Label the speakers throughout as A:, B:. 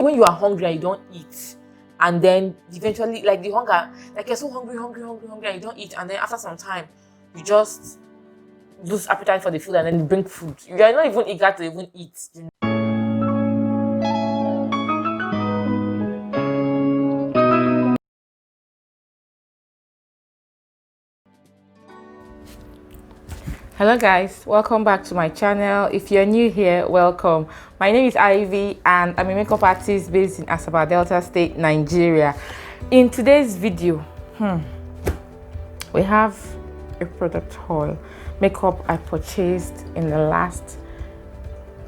A: when you are hungry and you don't eat, and then eventually, like the hunger, like you're so hungry, and you don't eat, and then after some time, you just lose appetite for the food, and then you bring food. You are not even eager to even eat. Hello guys, welcome back to my channel. If you're new here, welcome. My name is Ivy and I'm a makeup artist based in Asaba Delta State, Nigeria. In today's video, we have a product haul. Makeup I purchased in the last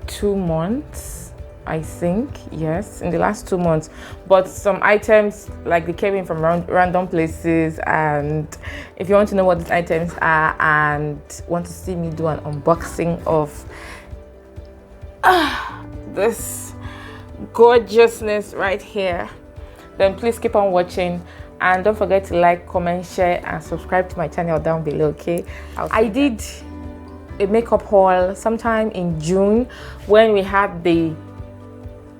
A: 2 months, I think. Yes, in the last 2 months. But some items, like, they came in from random places, and if you want to know what these items are and want to see me do an unboxing of this gorgeousness right here, then please keep on watching, and don't forget to like, comment, share, and subscribe to my channel down below. Okay, I did a makeup haul sometime in June when we had the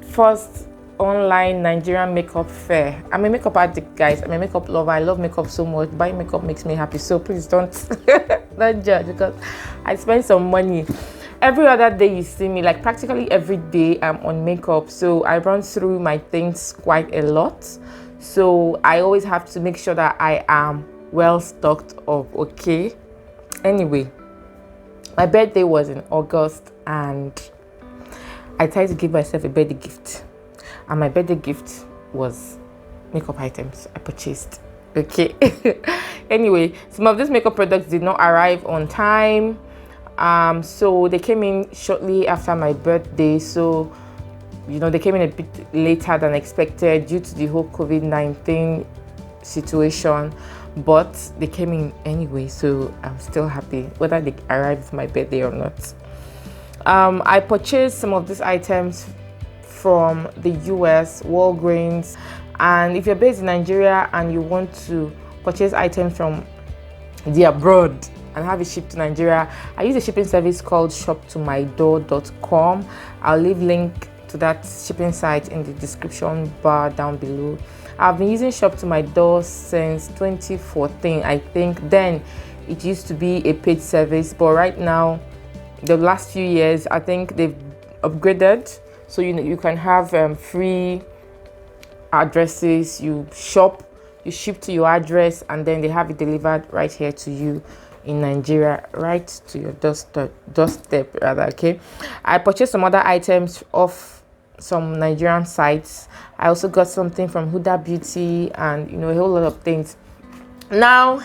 A: first online Nigerian makeup fair. I'm a makeup addict, guys. I'm a makeup lover. I love makeup so much. Buying makeup makes me happy, so please don't don't judge, because I spend some money. Every other day you see me, like practically every day, I'm on makeup, so I run through my things quite a lot. So I always have to make sure that I am well stocked of. Okay, anyway, my birthday was in August, and I tried to give myself a birthday gift, and my birthday gift was makeup items I purchased. Okay. Anyway, some of these makeup products did not arrive on time, so they came in shortly after my birthday. So, you know, they came in a bit later than expected due to the whole COVID-19 situation, but they came in anyway, so I'm still happy whether they arrived for my birthday or not. I purchased some of these items from the US, Walgreens, and if you're based in Nigeria and you want to purchase items from the abroad and have it shipped to Nigeria, I use a shipping service called shoptomydoor.com. I'll leave link to that shipping site in the description bar down below. I've been using Shop to My Door since 2014, I think. Then it used to be a paid service, but right now, the last few years, I think they've upgraded, so you can have free addresses. You shop, you ship to your address, and then they have it delivered right here to you in Nigeria, right to your doorstep rather. Okay, I purchased some other items off some Nigerian sites. I also got something from Huda Beauty, and a whole lot of things. Now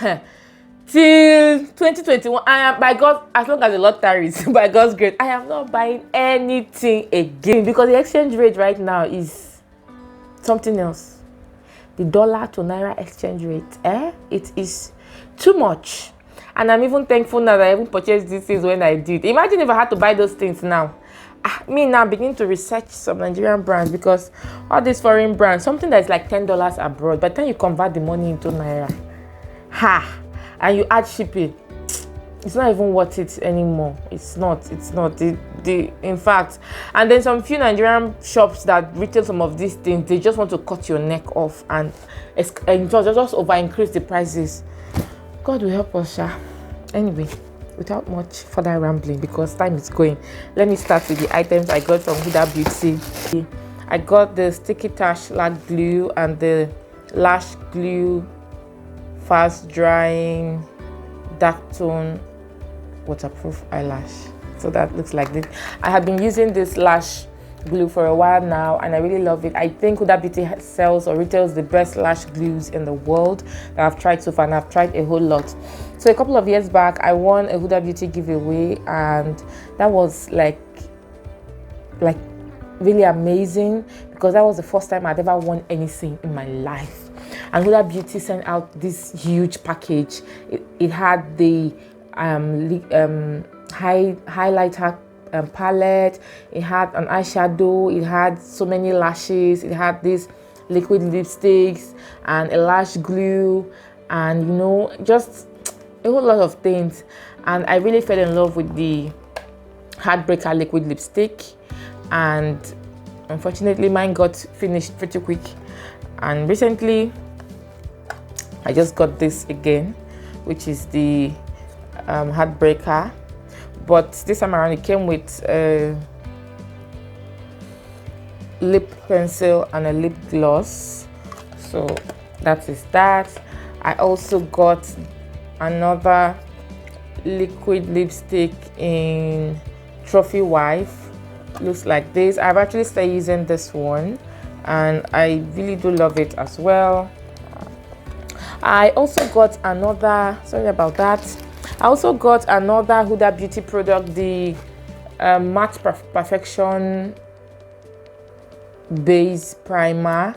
A: till 2021, I am, by God, as long as the Lord tarries, by God's grace, I am not buying anything again, because the exchange rate right now is something else. The dollar to naira exchange rate, it is too much. And I'm even thankful now that I even purchased these things when I did. Imagine if I had to buy those things now. Me now beginning to research some Nigerian brands, because all these foreign brands, something that's like $10 abroad, by the time you convert the money into naira, and you add shipping, it's not even worth it anymore. It's not the in fact. And then some few Nigerian shops that retail some of these things, they just want to cut your neck off and just over increase the prices. God will help us, sha. Anyway, without much further rambling, because time is going, let me start with the items I got from Huda Beauty. I got the Sticky Tash Lash Glue and the Lash Glue Fast Drying Dark Tone Waterproof Eyelash. So that looks like this. I have been using this lash glue for a while now, and I really love it. I think Huda Beauty sells or retails the best lash glues in the world that I've tried so far, and I've tried a whole lot. So a couple of years back, I won a Huda Beauty giveaway, and that was like really amazing, because that was the first time I'd ever won anything in my life. And Huda Beauty sent out this huge package. It had the highlighter palette, it had an eyeshadow, it had so many lashes, it had these liquid lipsticks and a lash glue, and just a whole lot of things. And I really fell in love with the Heartbreaker liquid lipstick, and Unfortunately, mine got finished pretty quick, and recently I just got this again, which is the Heartbreaker, but this time around it came with a lip pencil and a lip gloss. So that is that. I also got another liquid lipstick in Trophy Wife. Looks like this. I've actually started using this one and I really do love it as well. I also got another, sorry about that, I also got another Huda Beauty product, the Matte Perfection Base Primer,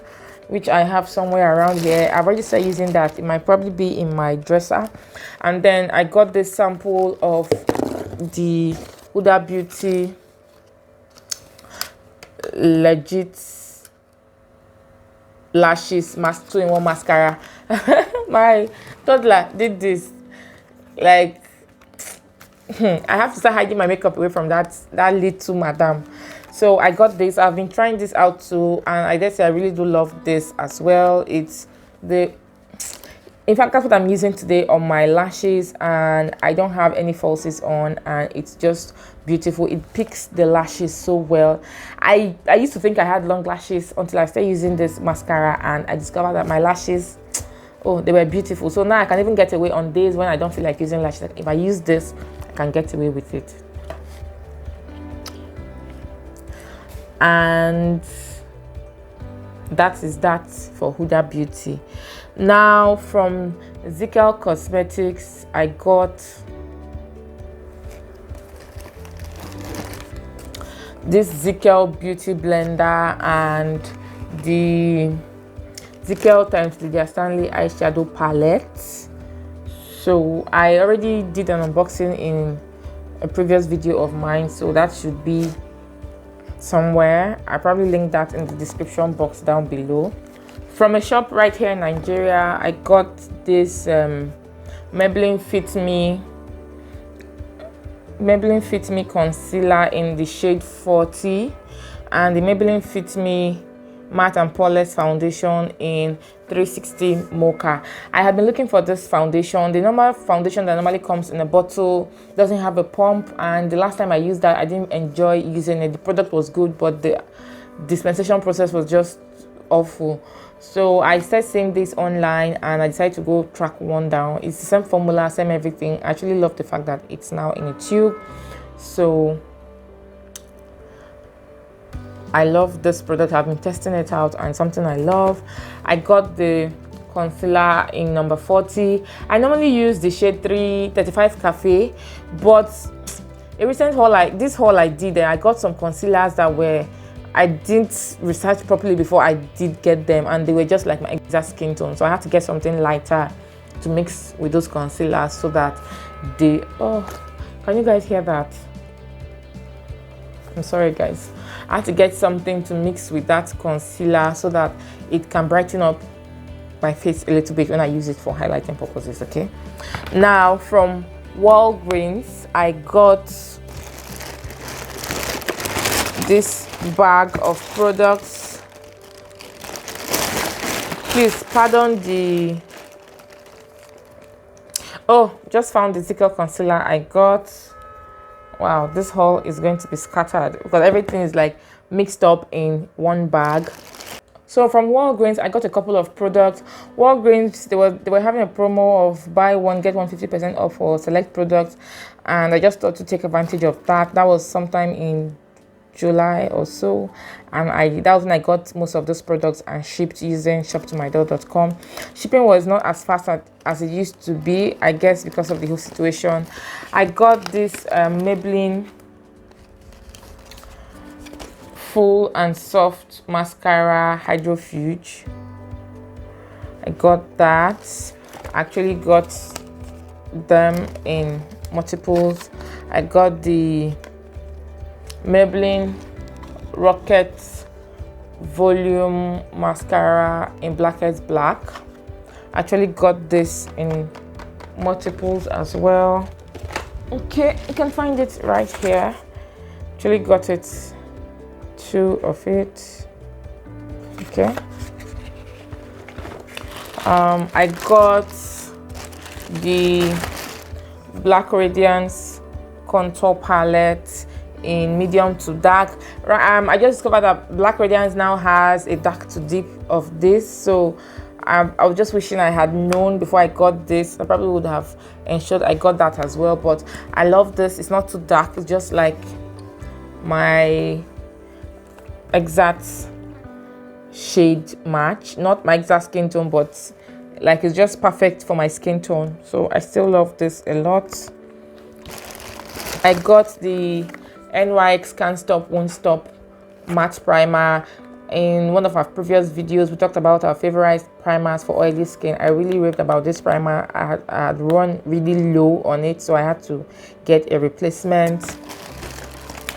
A: which I have somewhere around here. I've already started using that. It might probably be in my dresser. And then I got this sample of the Huda Beauty Legit Lashes 2-in-1 mascara. My toddler did this. Like, I have to start hiding my makeup away from that little madam. So I got this. I've been trying this out too, and I dare say I really do love this as well. It's the, in fact, that's what I'm using today on my lashes, and I don't have any falsies on, and it's just beautiful. It picks the lashes so well. I used to think I had long lashes until I started using this mascara, and I discovered that my lashes, oh, they were beautiful. So now I can even get away on days when I don't feel like using lashes. Like if I use this, I can get away with it. And that is that for Huda Beauty. Now from Zikel Cosmetics, I got this Zikel Beauty Blender and the Zikel x Lydia Stanley eyeshadow palette. So I already did an unboxing in a previous video of mine, so that should be somewhere. I probably link that in the description box down below. From a shop right here in Nigeria, I got this Maybelline Fit Me concealer in the shade 40 and the Maybelline Fit Me matte and poreless foundation in 360 mocha. I have been looking for this foundation. The normal foundation that normally comes in a bottle doesn't have a pump, and the last time I used that I didn't enjoy using it. The product was good, but the dispensation process was just awful. So I started seeing this online and I decided to go track one down. It's the same formula, same everything. I actually love the fact that it's now in a tube. So I love this product. I've been testing it out and something I love. I got the concealer in number 40. I normally use the shade 335 Cafe, but a recent haul, this haul I did, I got some concealers that were, I didn't research properly before I did get them, and they were just like my exact skin tone. So I had to get something lighter to mix with those concealers so that they, oh, can you guys hear that? I'm sorry guys. I had to get something to mix with that concealer so that it can brighten up my face a little bit when I use it for highlighting purposes, okay? Now from Walgreens, I got this bag of products. Please pardon the, oh, just found the Zikel concealer I got. Wow, this haul is going to be scattered because everything is like mixed up in one bag. So from Walgreens, I got a couple of products. Walgreens, they were having a promo of buy one get one 50% off for select products, and I just thought to take advantage of that. That was sometime in July or so, and that was when I got most of those products and shipped using shoptomydell.com. Shipping was not as fast as it used to be, I guess because of the whole situation. I got this Maybelline Full and Soft Mascara Hydrofuge. I got that. I actually got them in multiples. I got the Maybelline Rocket Volume Mascara in Blackest Black. Actually got this in multiples as well. Okay, you can find it right here. Actually got it 2 of it. Okay. I got the Black Radiance contour palette in medium to dark. I just discovered that Black Radiance now has a dark to deep of this, so I was just wishing I had known before I got this. I probably would have ensured I got that as well, but I love this. It's not too dark, it's just like my exact shade match, not my exact skin tone, but like it's just perfect for my skin tone. So I still love this a lot. I got the NYX Can't Stop Won't Stop matte primer. In one of our previous videos we talked about our favorite primers for oily skin. I really raved about this primer. I had run really low on it, so I had to get a replacement.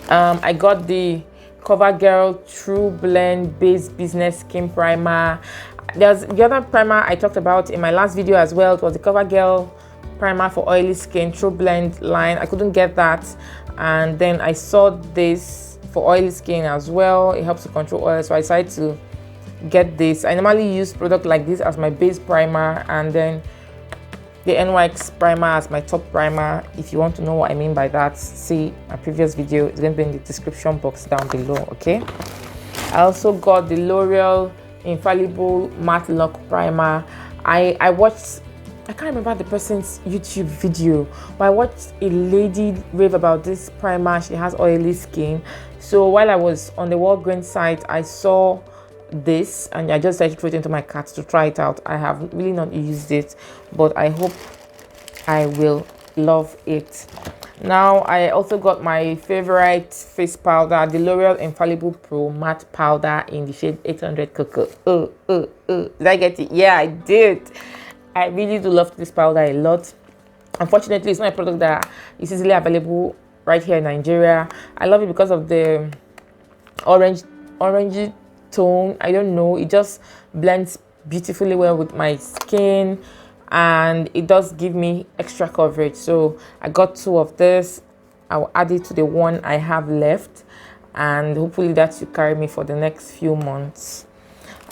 A: I got the CoverGirl True Blend Base Business Skin Primer. There's the other primer I talked about in my last video as well. It was the CoverGirl primer for oily skin, True Blend line. I couldn't get that, and then I saw this for oily skin as well. It helps to control oil, so I decided to get this. I normally use product like this as my base primer, and then the NYX primer as my top primer. If you want to know what I mean by that, see my previous video. It's going to be in the description box down below. Okay. I also got the L'Oreal Infallible Matte Lock Primer. I watched, I can't remember the person's YouTube video, but I watched a lady rave about this primer. She has oily skin, so while I was on the Walgreens site, I saw this and I just decided to throw it into my cart to try it out. I have really not used it, but I hope I will love it. Now I also got my favorite face powder, the L'Oreal Infallible Pro Matte Powder in the shade 800 Cocoa. Did I get it? Yeah, I did. I really do love this powder a lot. Unfortunately, it's not a product that is easily available right here in Nigeria. I love it because of the orangey tone. I don't know, it just blends beautifully well with my skin, and it does give me extra coverage. So I got 2 of this. I'll add it to the one I have left, and hopefully that should carry me for the next few months.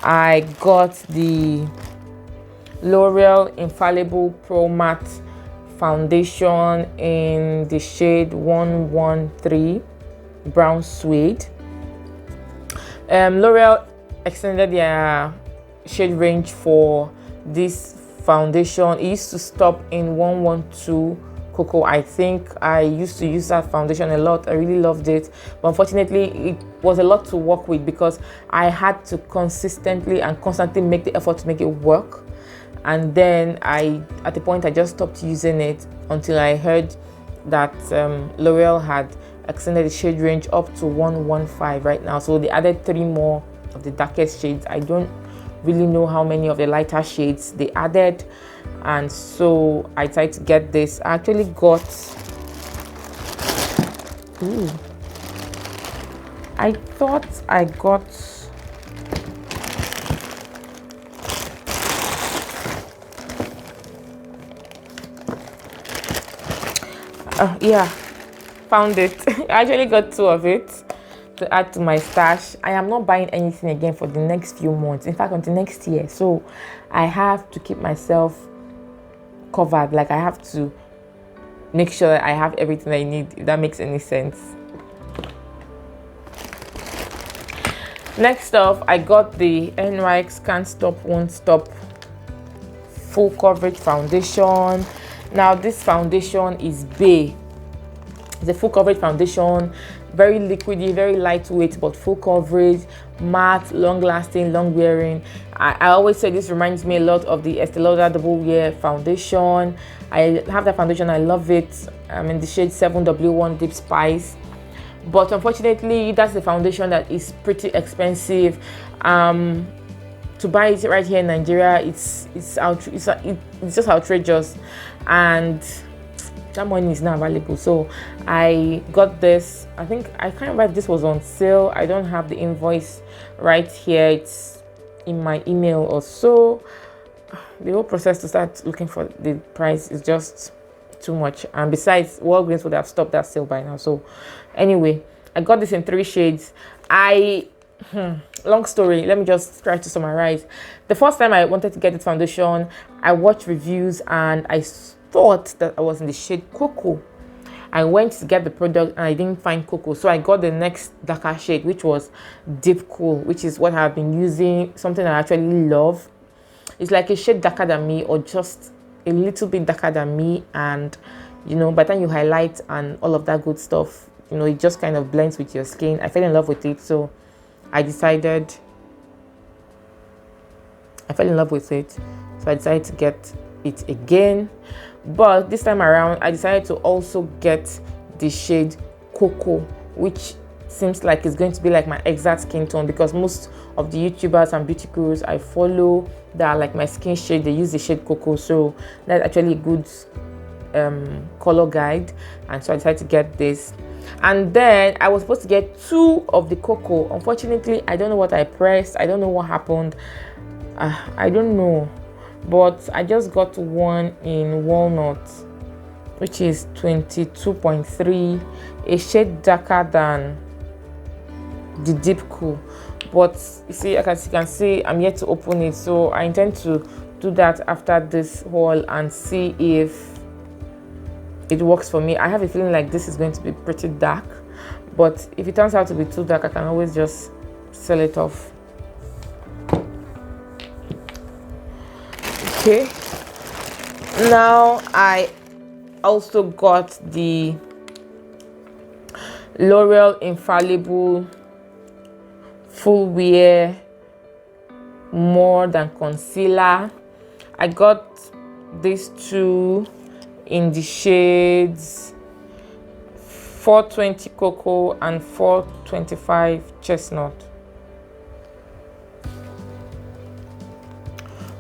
A: I got the L'Oreal Infallible Pro Matte Foundation in the shade 113 Brown Suede. L'Oreal extended their shade range for this foundation. It used to stop in 112 Cocoa. I think I used to use that foundation a lot. I really loved it, but unfortunately it was a lot to work with because I had to consistently and constantly make the effort to make it work. And then at the point I just stopped using it until I heard that L'Oreal had extended the shade range up to 115 right now. So they added 3 more of the darkest shades. I don't really know how many of the lighter shades they added, and so I decided to get this. I actually got I thought I got yeah, found it. I actually got 2 of it to add to my stash. I am not buying anything again for the next few months, in fact until next year, so I have to keep myself covered. Like I have to make sure that I have everything I need, if that makes any sense. Next off, I got the NYX Can't Stop Won't Stop Full Coverage Foundation. Now this foundation is Bay. It's a full coverage foundation, very liquidy, very lightweight, but full coverage, matte, long lasting, long wearing. I always say this reminds me a lot of the Estee Lauder Double Wear foundation. I have that foundation, I love it. I'm in the shade 7W1 Deep Spice, but unfortunately that's the foundation that is pretty expensive. To buy it right here in Nigeria, it's just outrageous, and that money is not available. So I got this. I think I can't remember if this was on sale. I don't have the invoice right here. It's in my email or so. The whole process to start looking for the price is just too much, and besides, Walgreens would have stopped that sale by now. So anyway, I got this in 3 shades. Long story, let me just try to summarize. The first time I wanted to get this foundation, I watched reviews and I thought that I was in the shade Cocoa. I went to get the product and I didn't find Cocoa, so I got the next darker shade, which was Deep Cool, which is what I've been using, something I actually love. It's like a shade darker than me, or just a little bit darker than me, and you know, by the time you highlight and all of that good stuff, you know, it just kind of blends with your skin. I fell in love with it, so I fell in love with it, so I decided to get it again. But this time around, I decided to also get the shade Cocoa, which seems like it's going to be like my exact skin tone, because most of the YouTubers and beauty gurus I follow that are like my skin shade, they use the shade Cocoa, so that's actually a good color guide. And so I decided to get this. And then I was supposed to get 2 of the Cocoa. Unfortunately, I don't know what I pressed. I don't know what happened. I don't know, but I just got one in Walnut, which is 22.3, a shade darker than the Deep Cool. But you see, as you can see, I'm yet to open it, so I intend to do that after this haul and see if it works for me. I have a feeling like this is going to be pretty dark, but if it turns out to be too dark, I can always just sell it off. Okay, now I also got the L'Oreal Infallible Full Wear More Than Concealer. I got these 2 in the shades 420 Cocoa and 425 Chestnut,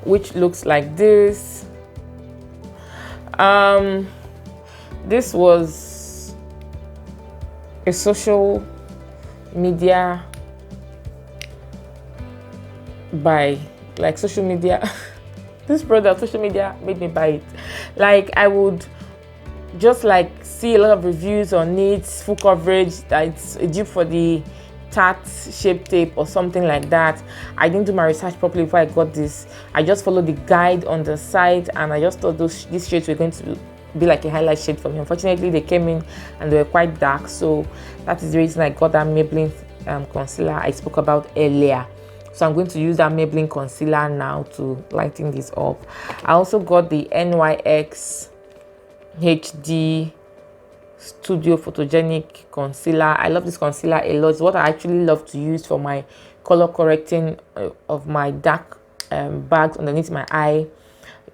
A: which looks like this. This was a social media buy, like social media this product, social media made me buy it. Like, I would just like see a lot of reviews on it, full coverage, that it's a dupe for the Tarte Shape Tape or something like that. I didn't do my research properly before I got this. I just followed the guide on the site, and I just thought these shades were going to be like a highlight shade for me. Unfortunately, they came in and they were quite dark, so that is the reason I got that Maybelline concealer I spoke about earlier. So I'm going to use that Maybelline concealer now to lighten this up. I also got the NYX HD Studio Photogenic concealer. I love this concealer a lot. It's what I actually love to use for my color correcting of my dark bags underneath my eye.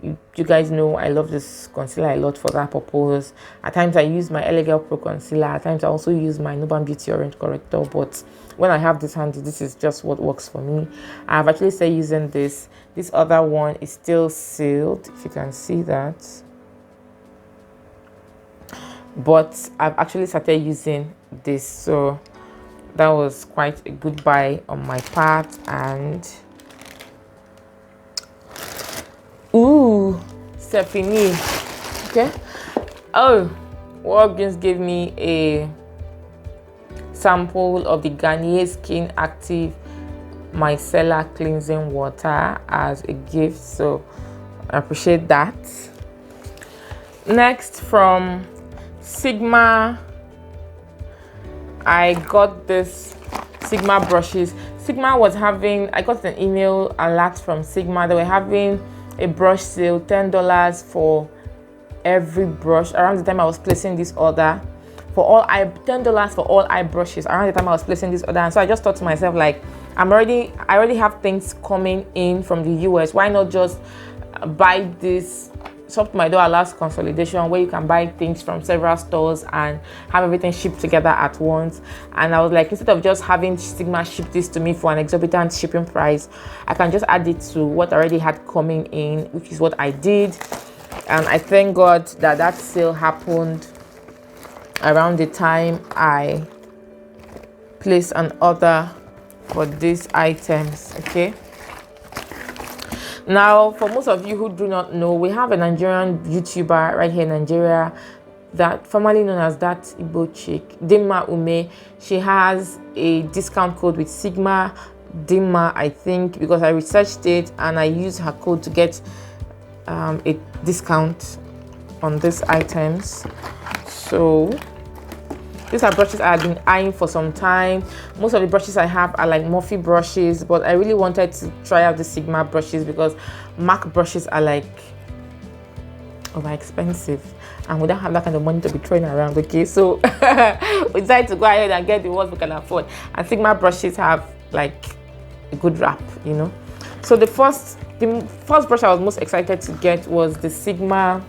A: You guys know I love this concealer a lot for that purpose. At times I use my Elegant Pro concealer. At times I also use my Nuban Beauty Orange corrector. But when I have this handy, this is just what works for me. I've actually started using this. This other one is still sealed, if you can see that. But I've actually started using this, so that was quite a good buy on my part. And ooh, Stephanie, okay. Oh, Walgreens gave me a sample of the Garnier Skin Active Micellar Cleansing Water as a gift, so I appreciate that. Next, from Sigma, I got this Sigma brushes. Sigma was having, I got an email alert from Sigma. They were having a brush sale, $10 for every brush. Around the time I was placing this order, for all $10 for all eye brushes. Around the time I was placing this order, and so I just thought to myself, like, I already have things coming in from the US. Why not just buy this? Shop to My Door allows consolidation, where you can buy things from several stores and have everything shipped together at once. And I was like, instead of just having Sigma ship this to me for an exorbitant shipping price, I can just add it to what I already had coming in, which is what I did. And I thank God that that sale happened around the time I placed an order for these items. Okay, now for most of you who do not know, we have a Nigerian YouTuber right here in Nigeria, that formerly known as that Igbo chick, Dimma Ume. She has a discount code with Sigma Dimma, I think, because I researched it and I used her code to get a discount on these items. So these are brushes I had been eyeing for some time. Most of the brushes I have are like Morphe brushes, but I really wanted to try out the Sigma brushes because MAC brushes are like over expensive and we don't have that kind of money to be throwing around. Okay, so we decided to go ahead and get the ones we can afford, and Sigma brushes have like a good rap, you know. So the first brush I was most excited to get was the Sigma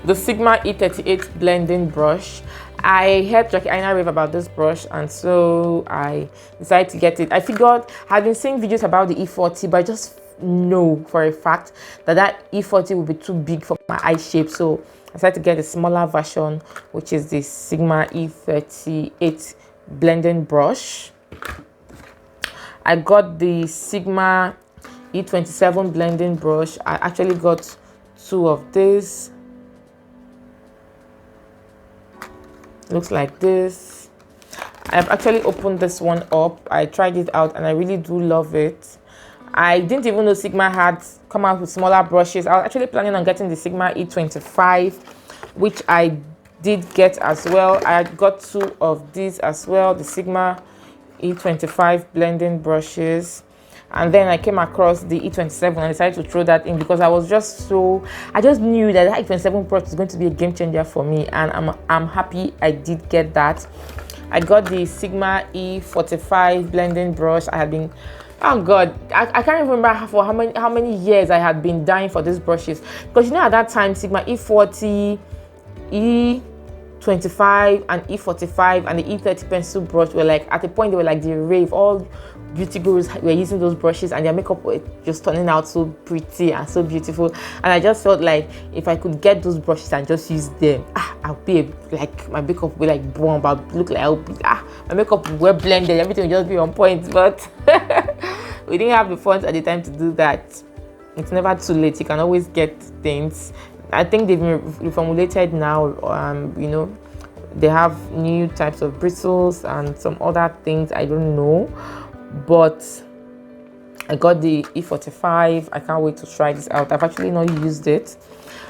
A: E38 blending brush. I heard Jackie Aina rave about this brush, and so I decided to get it. I figured I've been seeing videos about the E40, but I just know for a fact that E40 will be too big for my eye shape, so I decided to get a smaller version, which is the Sigma E38 blending brush. I got the Sigma E27 blending brush. I actually got 2 of these. Looks like this. I've actually opened this one up. I tried it out and I really do love it. I didn't even know Sigma had come out with smaller brushes. I was actually planning on getting the Sigma E25, which I did get as well. I got 2 of these as well, the Sigma E25 blending brushes. And then I came across the E27 and I decided to throw that in because I just knew that the E27 brush is going to be a game changer for me, and I'm happy I did get that. I got the Sigma E45 blending brush. I had been, oh god, I can't remember for how many years I had been dying for these brushes, because you know at that time Sigma E40, E25 and E45 and the E30 pencil brush were like, at the point they were like the rave. All beauty gurus were using those brushes and their makeup was just turning out so pretty and so beautiful, and I just felt like if I could get those brushes and just use them, I'll be like, my makeup will be like bomb. I'll look like my makeup will well blended, everything will just be on point. But we didn't have the funds at the time to do that. It's never too late, you can always get things. I think they've been reformulated now. You know, they have new types of bristles and some other things, I don't know. But I got the E45. I can't wait to try this out. I've actually not used it.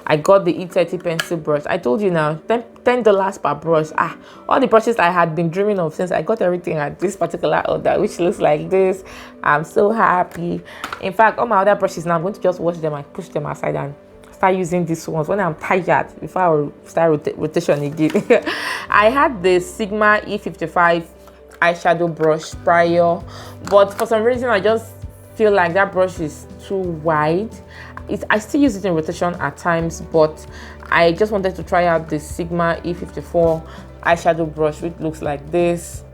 A: I got the E30 pencil brush. I told you now, $10 per brush. All the brushes I had been dreaming of since I got everything at this particular order, which looks like this. I'm so happy. In fact, all my other brushes now, I'm going to just wash them and push them aside and start using these ones when I'm tired before I start rotation again. I had the Sigma E55 eyeshadow brush prior, but for some reason I just feel like that brush is too wide. I still use it in rotation at times, but I just wanted to try out the Sigma E54 eyeshadow brush, which looks like this.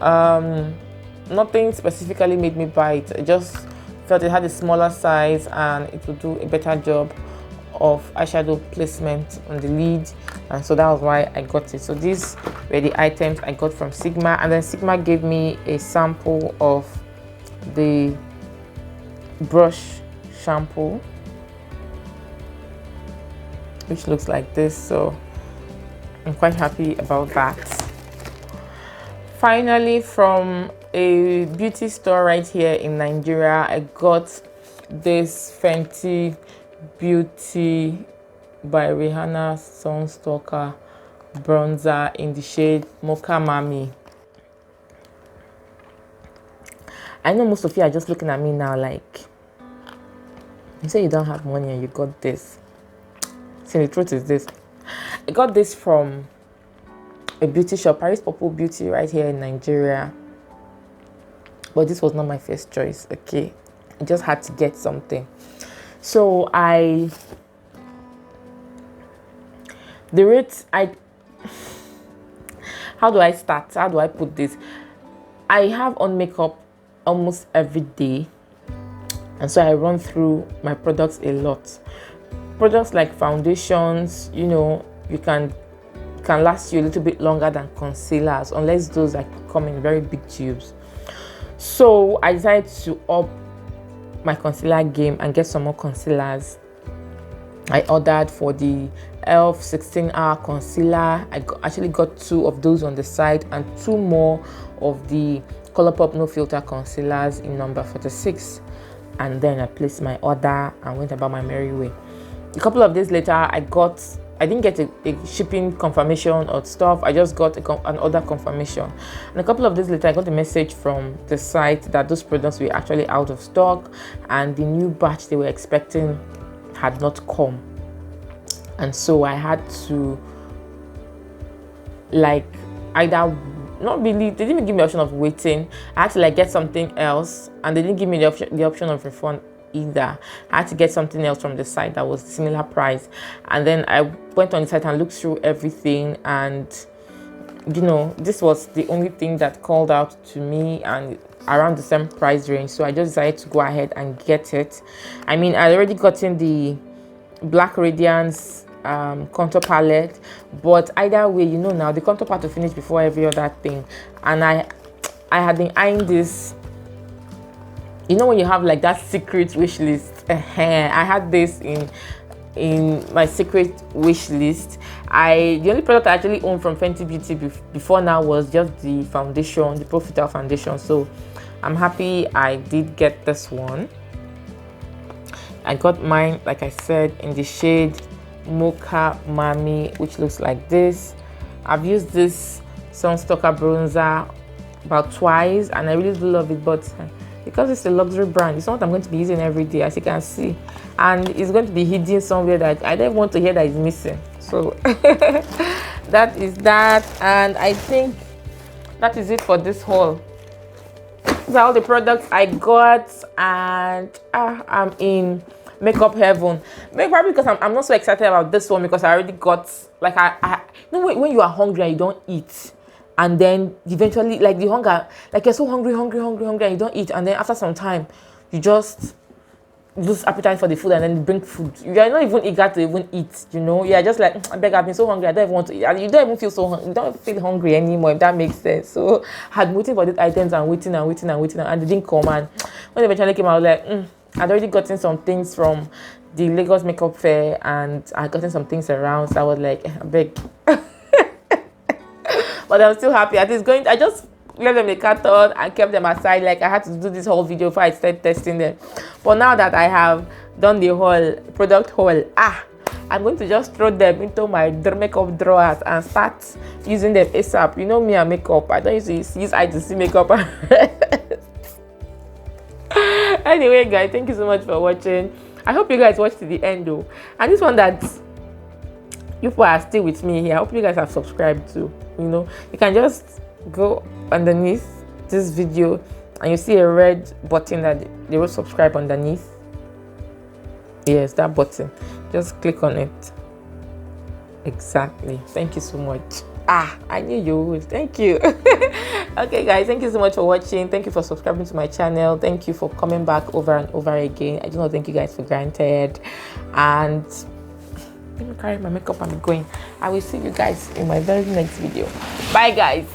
A: Nothing specifically made me buy it. I just felt it had a smaller size and it would do a better job of eyeshadow placement on the lid, and so that was why I got it. So these were the items I got from Sigma, and then Sigma gave me a sample of the brush shampoo, which looks like this, so I'm quite happy about that. Finally, from a beauty store right here in Nigeria, I got this Fenty Beauty by Rihanna Sunstalker bronzer in the shade Mocha Mami. I know most of you are just looking at me now like, you say you don't have money and you got this. See, the truth is this. I got this from a beauty shop, Paris Purple Beauty, right here in Nigeria. But this was not my first choice, okay? I just had to get something. So how do I start? How do I put this? I have on makeup almost every day, and so I run through my products a lot. Products like foundations, you know, you can last you a little bit longer than concealers, unless those come in very big tubes. So I decided to up my concealer game and get some more concealers. I ordered for the e.l.f. 16-hour concealer. I actually got 2 of those on the side and 2 more of the Colourpop No Filter concealers in number 46. And then I placed my order and went about my merry way. A couple of days later, I didn't get a shipping confirmation or stuff. I just got an order confirmation. And a couple of days later, I got a message from the site that those products were actually out of stock and the new batch they were expecting had not come. And so I had to, like, either not really, they didn't even give me the option of waiting. I had to like get something else, and they didn't give me the option of refund either. I had to get something else from the site that was similar price. And then I went on the site and looked through everything, and you know, this was the only thing that called out to me and around the same price range. So I just decided to go ahead and get it. I mean, I'd already gotten the Black Radiance contour palette, but either way, you know, now the contour part will finish before every other thing. And I had been eyeing this, you know, when you have like that secret wish list. I had this in my secret wish list. The only product I actually owned from Fenty Beauty before now was just the foundation, the Pro Filter foundation. So I'm happy I did get this one. I got mine, like I said, in the shade Mocha Mami, which looks like this. I've used this Sunstalker bronzer about twice and I really do love it, but because it's a luxury brand, it's not what I'm going to be using every day, as you can see, and it's going to be hidden somewhere that I don't want to hear that it's missing. So that is that, and I think that is it for this haul. These are all the products I got, and I'm in makeup heaven. Maybe probably because I'm not so excited about this one, because I already got, like, you know, when you are hungry and you don't eat, and then eventually, like, the hunger, like, you're so hungry and you don't eat, and then after some time you just lose appetite for the food, and then you bring food. You are not even eager to even eat, you know. You are just like, I beg, I've been so hungry, I don't even want to eat. And you don't even feel so hungry, you don't feel hungry anymore, if that makes sense. So I had waiting for these items and waiting, and they didn't come. And when they eventually came, I was like, I'd already gotten some things from the Lagos Makeup Fair, and I gotten some things around, so I was like, I beg. But I'm still happy. I just left them in the carton and kept them aside. Like, I had to do this whole video before I started testing them. But now that I have done the whole product haul, I'm going to just throw them into my makeup drawers and start using them ASAP. You know me and makeup, I don't use I2C makeup. Anyway, guys, thank you so much for watching. I hope you guys watched to the end though. And this one that you are still with me here, I hope you guys have subscribed too. You know, you can just go underneath this video and you see a red button that they will subscribe underneath. Yes, that button, just click on it. Exactly. Thank you so much. I knew you would. Thank you. Okay, guys, thank you so much for watching. Thank you for subscribing to my channel. Thank you for coming back over and over again. I do not take you guys for granted. And let me carry my makeup and be going. I will see you guys in my very next video. Bye, guys.